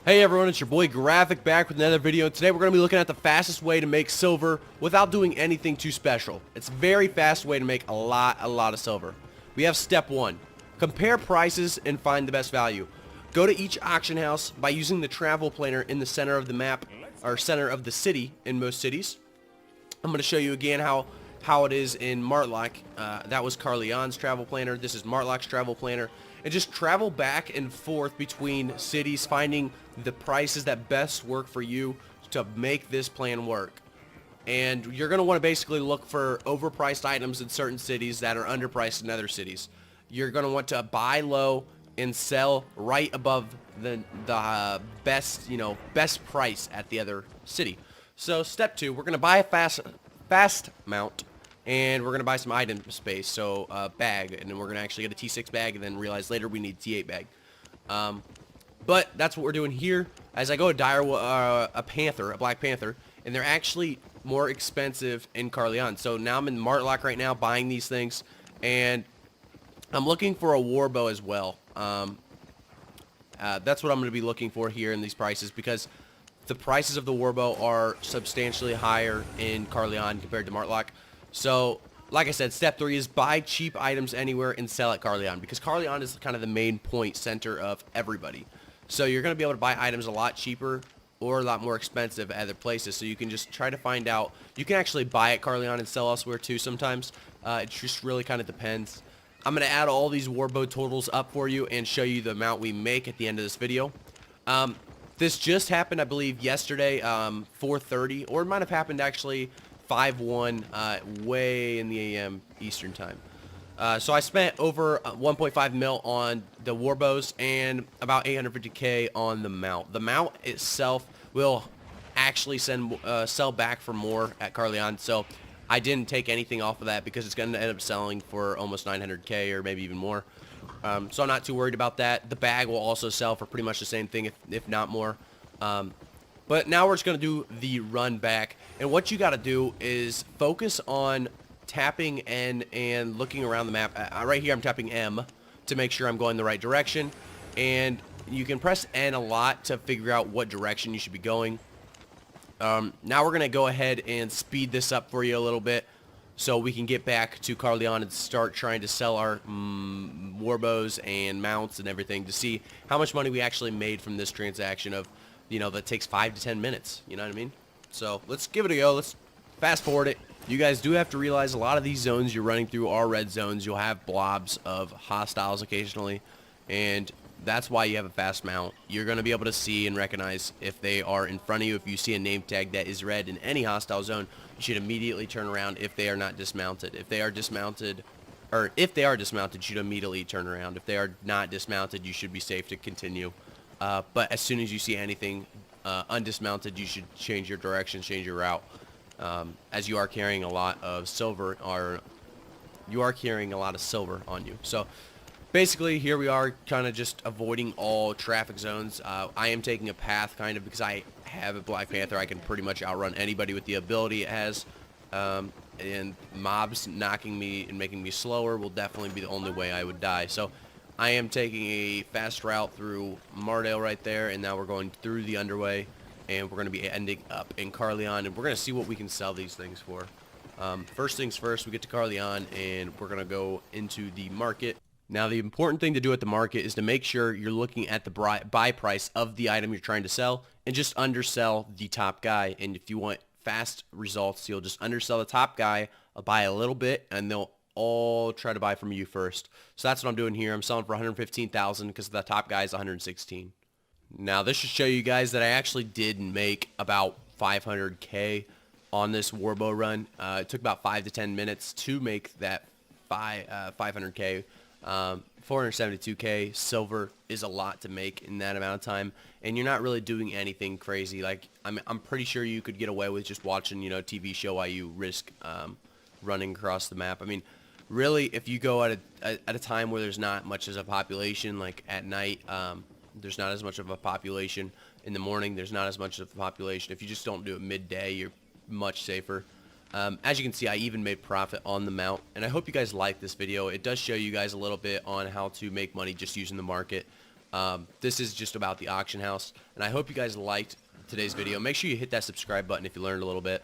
Hey everyone, it's your boy Graphic back with another video. Today we're going to be looking at the fastest way to make silver without doing anything too special. It's a very fast way to make a lot of silver. We have step 1. Compare prices and find the best value. Go to each auction house by using the travel planner in the center of the map, or center of the city in most cities. I'm going to show you again how it is in Martlock. That was Carleon's travel planner. This is Martlock's travel planner. And just travel back and forth between cities, finding the prices that best work for you to make this plan work. And you're going to want to basically look for overpriced items in certain cities that are underpriced in other cities. You're going to want to buy low and sell right above the best price at the other city. So step 2, we're going to buy a fast mount. And we're going to buy some item space, so a bag, and then we're going to actually get a T6 bag, and then realize later we need a T8 bag. But that's what we're doing here. As I go to dire a Black Panther, and they're actually more expensive in Carleon. So now I'm in Martlock right now buying these things, and I'm looking for a warbow as well. That's what I'm going to be looking for here in these prices, because the prices of the warbow are substantially higher in Carleon compared to Martlock. So, like I said, step 3 is buy cheap items anywhere and sell at Carleon, because Carleon is kind of the main point center of everybody. So you're going to be able to buy items a lot cheaper or a lot more expensive at other places. So you can just try to find out. You can actually buy at Carleon and sell elsewhere too sometimes. It just really kind of depends. I'm going to add all these warbow totals up for you and show you the amount we make at the end of this video. This just happened, I believe, yesterday, 4:30, or it might have happened actually 5:1, way in the AM Eastern time. So I spent over 1.5 mil on the warbows and about 850k on the mount. The mount itself will actually sell back for more at Carleon, so I didn't take anything off of that because it's going to end up selling for almost 900k or maybe even more. So I'm not too worried about that. The bag will also sell for pretty much the same thing, if not more. But now we're just going to do the run back. And what you got to do is focus on tapping N and looking around the map. Right here I'm tapping M to make sure I'm going the right direction. And you can press N a lot to figure out what direction you should be going. Now we're going to go ahead and speed this up for you a little bit so we can get back to Carleon and start trying to sell our warbows and mounts and everything to see how much money we actually made from this transaction of, that takes 5 to 10 minutes. You know what I mean? So let's give it a go. Let's fast forward it. You guys do have to realize a lot of these zones you're running through are red zones. You'll have blobs of hostiles occasionally, and that's why you have a fast mount. You're going to be able to see and recognize if they are in front of you. If you see a name tag that is red in any hostile zone, you should immediately turn around if they are not dismounted. If they are dismounted, you should immediately turn around. If they are not dismounted, you should be safe to continue. But as soon as you see anything undismounted, you should change your direction, change your route, as you are carrying a lot of silver, on you. So basically, here we are kind of just avoiding all traffic zones. I am taking a path kind of because I have a Black Panther. I can pretty much outrun anybody with the ability it has. And mobs knocking me and making me slower will definitely be the only way I would die. So I am taking a fast route through Mardale right there, and now we're going through the underway, and we're going to be ending up in Carleon, and we're going to see what we can sell these things for. First things first, we get to Carleon, and we're going to go into the market. Now, the important thing to do at the market is to make sure you're looking at the buy price of the item you're trying to sell and just undersell the top guy. And if you want fast results, you'll just undersell the top guy, buy a little bit, and they'll all try to buy from you first. So that's what I'm doing here. I'm selling for 115,000 because the top guy is 116. Now, this should show you guys that I actually did make about 500k on this warbow run. It took about 5 to 10 minutes to make that 500k. 472k silver is a lot to make in that amount of time, and you're not really doing anything crazy. Like, I'm pretty sure you could get away with just watching, TV show while you risk running across the map. I mean, really, if you go at a time where there's not much as a population, like at night, there's not as much of a population. In the morning, there's not as much of a population. If you just don't do it midday, you're much safer. As you can see, I even made profit on the mount, and I hope you guys like this video. It does show you guys a little bit on how to make money just using the market. This is just about the auction house, and I hope you guys liked today's video. Make sure you hit that subscribe button if you learned a little bit.